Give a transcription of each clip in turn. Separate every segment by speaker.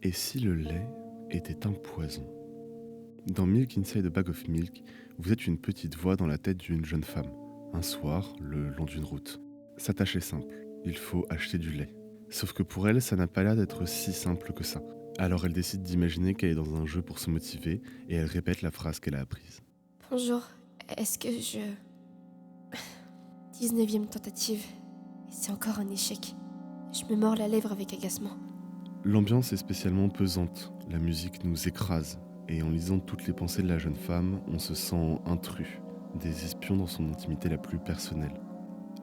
Speaker 1: Et si le lait était un poison? Dans Milk Inside a Bag of Milk, vous êtes une petite voix dans la tête d'une jeune femme, un soir, le long d'une route. Sa tâche est simple, il faut acheter du lait. Sauf que pour elle, ça n'a pas l'air d'être si simple que ça. Alors elle décide d'imaginer qu'elle est dans un jeu pour se motiver et elle répète la phrase qu'elle a apprise.
Speaker 2: Bonjour, est-ce que je... 19e tentative. Et c'est encore un échec. Je me mords la lèvre avec agacement.
Speaker 1: L'ambiance est spécialement pesante, la musique nous écrase, et en lisant toutes les pensées de la jeune femme, on se sent intrus, des espions dans son intimité la plus personnelle.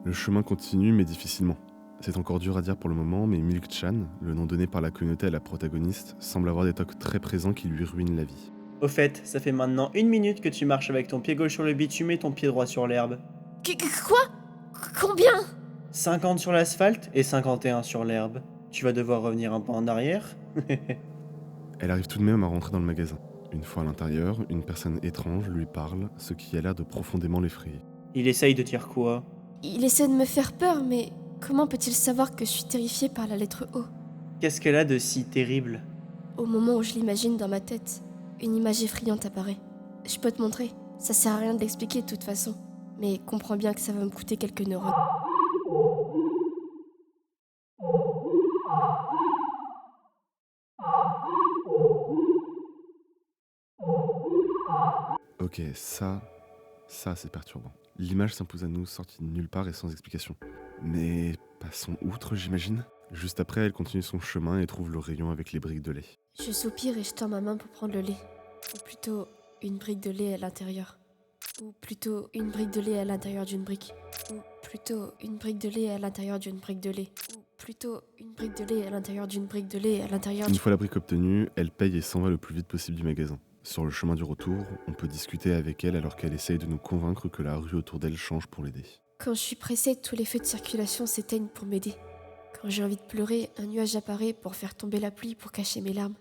Speaker 1: Le chemin continue mais difficilement. C'est encore dur à dire pour le moment, mais Milk Chan, le nom donné par la communauté à la protagoniste, semble avoir des tocs très présents qui lui ruinent la vie.
Speaker 3: Au fait, ça fait maintenant 1 minute que tu marches avec ton pied gauche sur le bitume et ton pied droit sur l'herbe.
Speaker 2: Quoi? Combien?
Speaker 3: 50 sur l'asphalte et 51 sur l'herbe. Tu vas devoir revenir un peu en arrière.
Speaker 1: Elle arrive tout de même à rentrer dans le magasin. Une fois à l'intérieur, une personne étrange lui parle, ce qui a l'air de profondément l'effrayer.
Speaker 3: Il essaye de dire quoi?
Speaker 2: Il essaie de me faire peur, mais comment peut-il savoir que je suis terrifiée par la lettre O?
Speaker 3: Qu'est-ce qu'elle a de si terrible?
Speaker 2: Au moment où je l'imagine dans ma tête, une image effrayante apparaît. Je peux te montrer, ça sert à rien de l'expliquer de toute façon. Mais comprends bien que ça va me coûter quelques neurones.
Speaker 1: Ok, ça c'est perturbant. L'image s'impose à nous, sortie de nulle part et sans explication. Mais passons outre, j'imagine. Juste après, elle continue son chemin et trouve le rayon avec les briques de lait.
Speaker 2: Je soupire et je tends ma main pour prendre le lait. Ou plutôt, une brique de lait à l'intérieur. Ou plutôt, une brique de lait à l'intérieur d'une brique. Ou plutôt, une brique de lait à l'intérieur d'une brique de lait. Ou plutôt, une brique de lait à l'intérieur d'une brique de lait à l'intérieur
Speaker 1: Une
Speaker 2: d'une...
Speaker 1: fois la brique obtenue, elle paye et s'en va le plus vite possible du magasin. Sur le chemin du retour, on peut discuter avec elle alors qu'elle essaye de nous convaincre que la rue autour d'elle change pour l'aider.
Speaker 2: Quand je suis pressée, tous les feux de circulation s'éteignent pour m'aider. Quand j'ai envie de pleurer, un nuage apparaît pour faire tomber la pluie pour cacher mes larmes.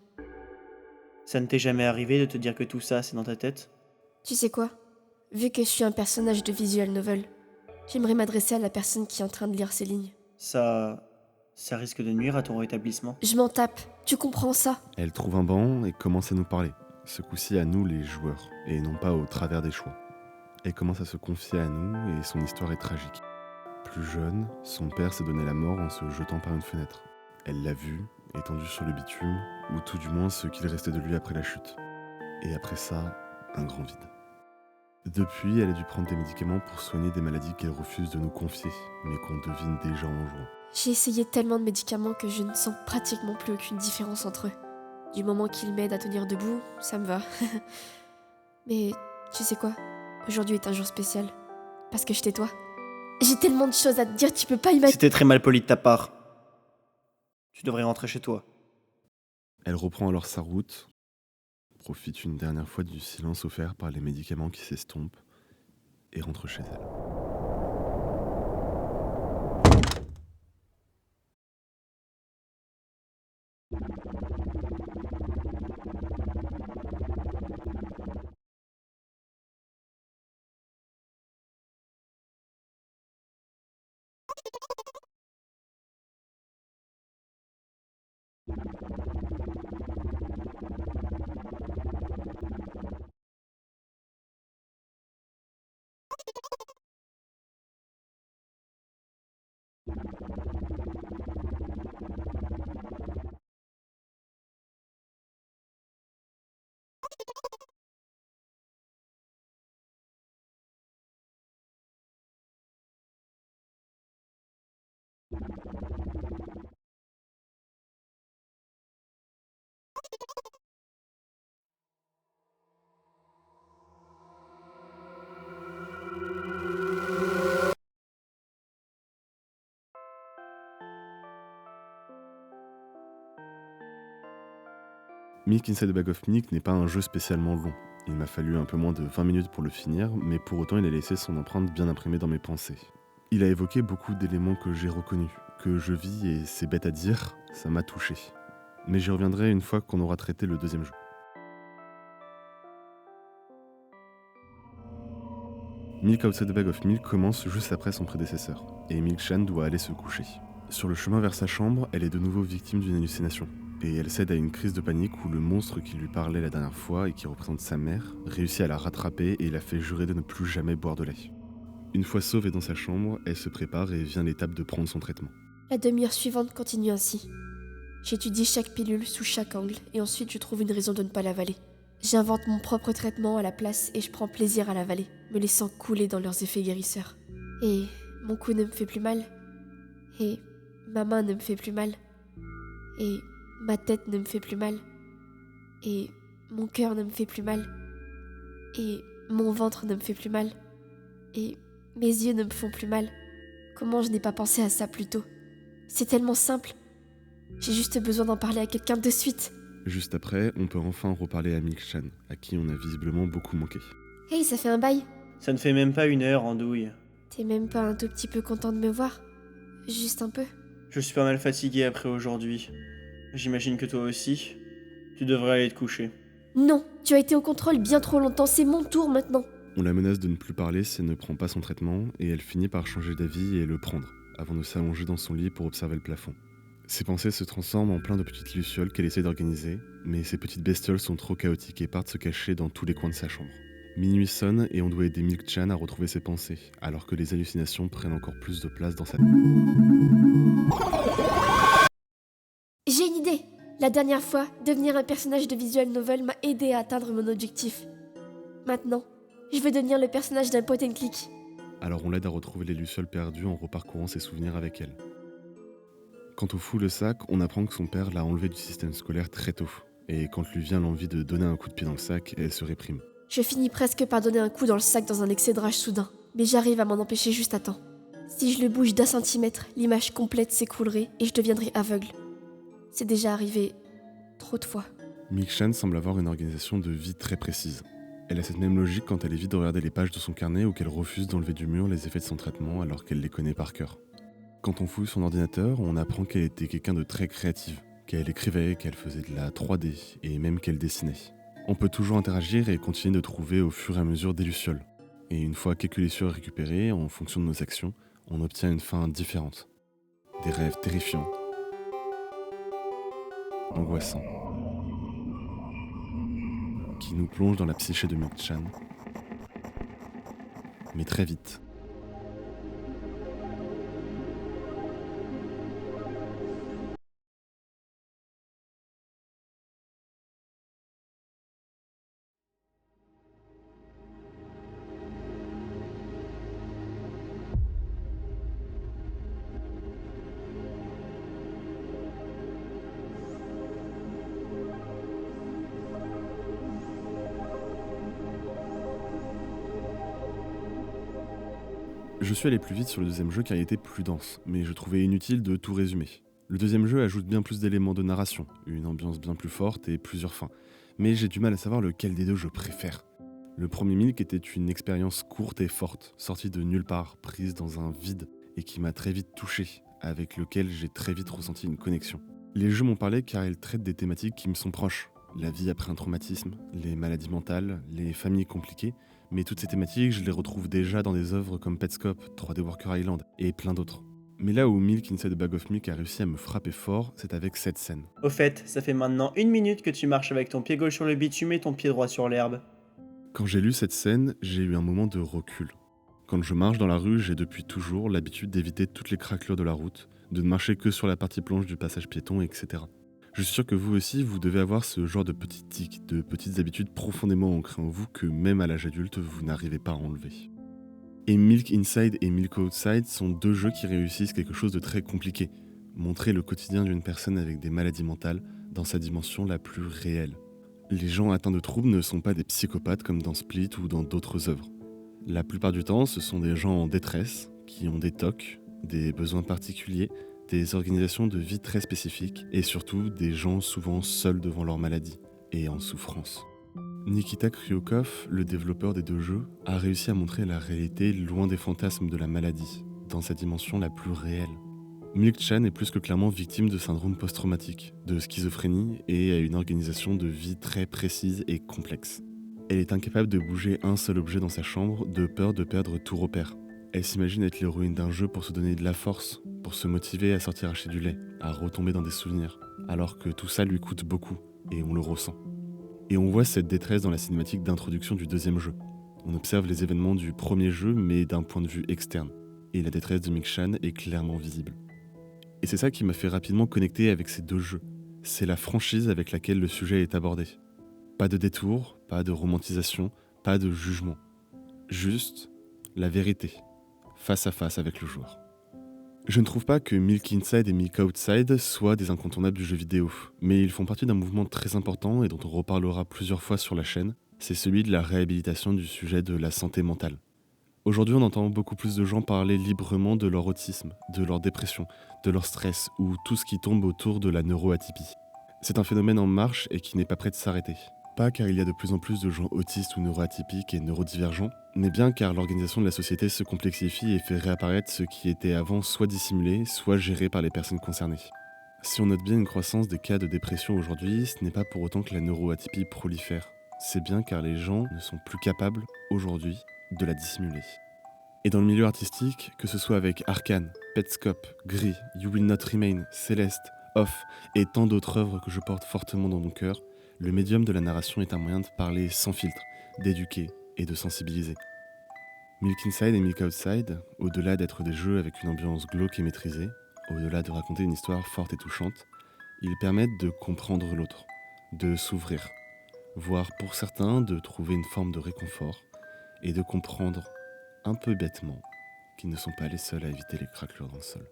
Speaker 3: Ça ne t'est jamais arrivé de te dire que tout ça, c'est dans ta tête?
Speaker 2: Tu sais quoi? Vu que je suis un personnage de visual novel, j'aimerais m'adresser à la personne qui est en train de lire ces lignes.
Speaker 3: Ça risque de nuire à ton rétablissement.
Speaker 2: Je m'en tape, tu comprends ça?
Speaker 1: Elle trouve un banc et commence à nous parler. Ce coup-ci à nous les joueurs, et non pas au travers des choix. Elle commence à se confier à nous et son histoire est tragique. Plus jeune, son père s'est donné la mort en se jetant par une fenêtre. Elle l'a vu, étendu sur le bitume, ou tout du moins ce qu'il restait de lui après la chute. Et après ça, un grand vide. Depuis, elle a dû prendre des médicaments pour soigner des maladies qu'elle refuse de nous confier, mais qu'on devine déjà en jouant.
Speaker 2: J'ai essayé tellement de médicaments que je ne sens pratiquement plus aucune différence entre eux. Du moment qu'ils m'aident à tenir debout, ça me va. Mais tu sais quoi? Aujourd'hui est un jour spécial. Parce que je tais-toi. J'ai tellement de choses à te dire, tu peux pas imaginer.
Speaker 3: C'était très mal poli de ta part. Tu devrais rentrer chez toi.
Speaker 1: Elle reprend alors sa route, profite une dernière fois du silence offert par les médicaments qui s'estompent, et rentre chez elle. Milk Inside a Bag of Milk n'est pas un jeu spécialement long. Il m'a fallu un peu moins de 20 minutes pour le finir, mais pour autant il a laissé son empreinte bien imprimée dans mes pensées. Il a évoqué beaucoup d'éléments que j'ai reconnus, que je vis et c'est bête à dire, ça m'a touché. Mais j'y reviendrai une fois qu'on aura traité le deuxième jeu. Milk Outside the Bag of Milk commence juste après son prédécesseur, et Milk Chan doit aller se coucher. Sur le chemin vers sa chambre, elle est de nouveau victime d'une hallucination. et elle cède à une crise de panique où le monstre qui lui parlait la dernière fois et qui représente sa mère réussit à la rattraper et la fait jurer de ne plus jamais boire de lait. Une fois sauvée dans sa chambre, elle se prépare et vient l'étape de prendre son traitement.
Speaker 2: La demi-heure suivante continue ainsi. J'étudie chaque pilule sous chaque angle et ensuite je trouve une raison de ne pas l'avaler. J'invente mon propre traitement à la place et je prends plaisir à l'avaler, me laissant couler dans leurs effets guérisseurs. Et mon cou ne me fait plus mal. Et ma main ne me fait plus mal. Et ma tête ne me fait plus mal. Et mon cœur ne me fait plus mal. Et mon ventre ne me fait plus mal. Et mes yeux ne me font plus mal. Comment je n'ai pas pensé à ça plus tôt? C'est tellement simple. J'ai juste besoin d'en parler à quelqu'un de suite.
Speaker 1: Juste après, on peut enfin reparler à Milk-chan, à qui on a visiblement beaucoup manqué.
Speaker 2: Hey, ça fait un bail.
Speaker 3: Ça ne fait même pas 1 heure, Andouille.
Speaker 2: T'es même pas un tout petit peu content de me voir? Juste un peu?
Speaker 3: Je suis pas mal fatigué après aujourd'hui. J'imagine que toi aussi. Tu devrais aller te coucher.
Speaker 2: Non, tu as été au contrôle bien trop longtemps, c'est mon tour maintenant.
Speaker 1: On la menace de ne plus parler si elle ne prend pas son traitement, et elle finit par changer d'avis et le prendre, avant de s'allonger dans son lit pour observer le plafond. Ses pensées se transforment en plein de petites lucioles qu'elle essaie d'organiser, mais ces petites bestioles sont trop chaotiques et partent se cacher dans tous les coins de sa chambre. Minuit sonne et on doit aider Milk-chan à retrouver ses pensées, alors que les hallucinations prennent encore plus de place dans sa tête.
Speaker 2: J'ai une idée. La dernière fois, devenir un personnage de visual novel m'a aidé à atteindre mon objectif. Maintenant, je veux devenir le personnage d'un point and click.
Speaker 1: Alors on l'aide à retrouver les lucioles perdues en reparcourant ses souvenirs avec elle. Quant au fou le sac, on apprend que son père l'a enlevé du système scolaire très tôt, et quand lui vient l'envie de donner un coup de pied dans le sac, elle se réprime.
Speaker 2: Je finis presque par donner un coup dans le sac dans un excès de rage soudain, mais j'arrive à m'en empêcher juste à temps. Si je le bouge d'un centimètre, l'image complète s'écroulerait et je deviendrai aveugle. C'est déjà arrivé trop de fois.
Speaker 1: Milk-chan semble avoir une organisation de vie très précise. Elle a cette même logique quand elle évite de regarder les pages de son carnet ou qu'elle refuse d'enlever du mur les effets de son traitement alors qu'elle les connaît par cœur. Quand on fouille son ordinateur, on apprend qu'elle était quelqu'un de très créative, qu'elle écrivait, qu'elle faisait de la 3D et même qu'elle dessinait. On peut toujours interagir et continuer de trouver au fur et à mesure des lucioles. Et une fois quelques lucioles récupérées, en fonction de nos actions, on obtient une fin différente. Des rêves terrifiants, angoissants, qui nous plongent dans la psyché de Milk-chan. Mais très vite. Je suis allé plus vite sur le deuxième jeu car il était plus dense, mais je trouvais inutile de tout résumer. Le deuxième jeu ajoute bien plus d'éléments de narration, une ambiance bien plus forte et plusieurs fins. Mais j'ai du mal à savoir lequel des deux je préfère. Le premier Milk était une expérience courte et forte, sortie de nulle part, prise dans un vide, et qui m'a très vite touché, avec lequel j'ai très vite ressenti une connexion. Les jeux m'ont parlé car ils traitent des thématiques qui me sont proches. La vie après un traumatisme, les maladies mentales, les familles compliquées, mais toutes ces thématiques, je les retrouve déjà dans des œuvres comme Petscop, 3D Worker Island et plein d'autres. Mais là où Milk Inside a Bag of Milk a réussi à me frapper fort, c'est avec cette scène.
Speaker 3: Au fait, ça fait maintenant 1 minute que tu marches avec ton pied gauche sur le bitume et ton pied droit sur l'herbe.
Speaker 1: Quand j'ai lu cette scène, j'ai eu un moment de recul. Quand je marche dans la rue, j'ai depuis toujours l'habitude d'éviter toutes les craquelures de la route, de ne marcher que sur la partie planche du passage piéton, etc. Je suis sûr que vous aussi, vous devez avoir ce genre de petits tics, de petites habitudes profondément ancrées en vous que même à l'âge adulte, vous n'arrivez pas à enlever. Et Milk Inside et Milk Outside sont deux jeux qui réussissent quelque chose de très compliqué, montrer le quotidien d'une personne avec des maladies mentales dans sa dimension la plus réelle. Les gens atteints de troubles ne sont pas des psychopathes comme dans Split ou dans d'autres œuvres. La plupart du temps, ce sont des gens en détresse, qui ont des TOC, des besoins particuliers, des organisations de vie très spécifiques et surtout des gens souvent seuls devant leur maladie et en souffrance. Nikita Kryukov, le développeur des deux jeux, a réussi à montrer la réalité loin des fantasmes de la maladie, dans sa dimension la plus réelle. Milk-chan est plus que clairement victime de syndrome post-traumatique, de schizophrénie et a une organisation de vie très précise et complexe. Elle est incapable de bouger un seul objet dans sa chambre de peur de perdre tout repère. Elle s'imagine être l'héroïne d'un jeu pour se donner de la force, pour se motiver à sortir acheter du lait, à retomber dans des souvenirs, alors que tout ça lui coûte beaucoup, et on le ressent. Et on voit cette détresse dans la cinématique d'introduction du deuxième jeu. On observe les événements du premier jeu, mais d'un point de vue externe, et la détresse de Ming-Shan est clairement visible. Et c'est ça qui m'a fait rapidement connecter avec ces deux jeux. C'est la franchise avec laquelle le sujet est abordé. Pas de détour, pas de romantisation, pas de jugement. Juste la vérité, face à face avec le joueur. Je ne trouve pas que Milk Inside et Milk Outside soient des incontournables du jeu vidéo, mais ils font partie d'un mouvement très important et dont on reparlera plusieurs fois sur la chaîne, c'est celui de la réhabilitation du sujet de la santé mentale. Aujourd'hui, on entend beaucoup plus de gens parler librement de leur autisme, de leur dépression, de leur stress ou tout ce qui tombe autour de la neuroatypie. C'est un phénomène en marche et qui n'est pas prêt de s'arrêter. Pas car il y a de plus en plus de gens autistes ou neuroatypiques et neurodivergents, mais bien car l'organisation de la société se complexifie et fait réapparaître ce qui était avant soit dissimulé, soit géré par les personnes concernées. Si on note bien une croissance des cas de dépression aujourd'hui, ce n'est pas pour autant que la neuroatypie prolifère. C'est bien car les gens ne sont plus capables, aujourd'hui, de la dissimuler. Et dans le milieu artistique, que ce soit avec Arcane, Petscope, Gris, You Will Not Remain, Céleste, Off et tant d'autres œuvres que je porte fortement dans mon cœur, le médium de la narration est un moyen de parler sans filtre, d'éduquer et de sensibiliser. Milk Inside et Milk Outside, au-delà d'être des jeux avec une ambiance glauque et maîtrisée, au-delà de raconter une histoire forte et touchante, ils permettent de comprendre l'autre, de s'ouvrir, voire pour certains de trouver une forme de réconfort et de comprendre, un peu bêtement, qu'ils ne sont pas les seuls à éviter les craquelures dans le sol.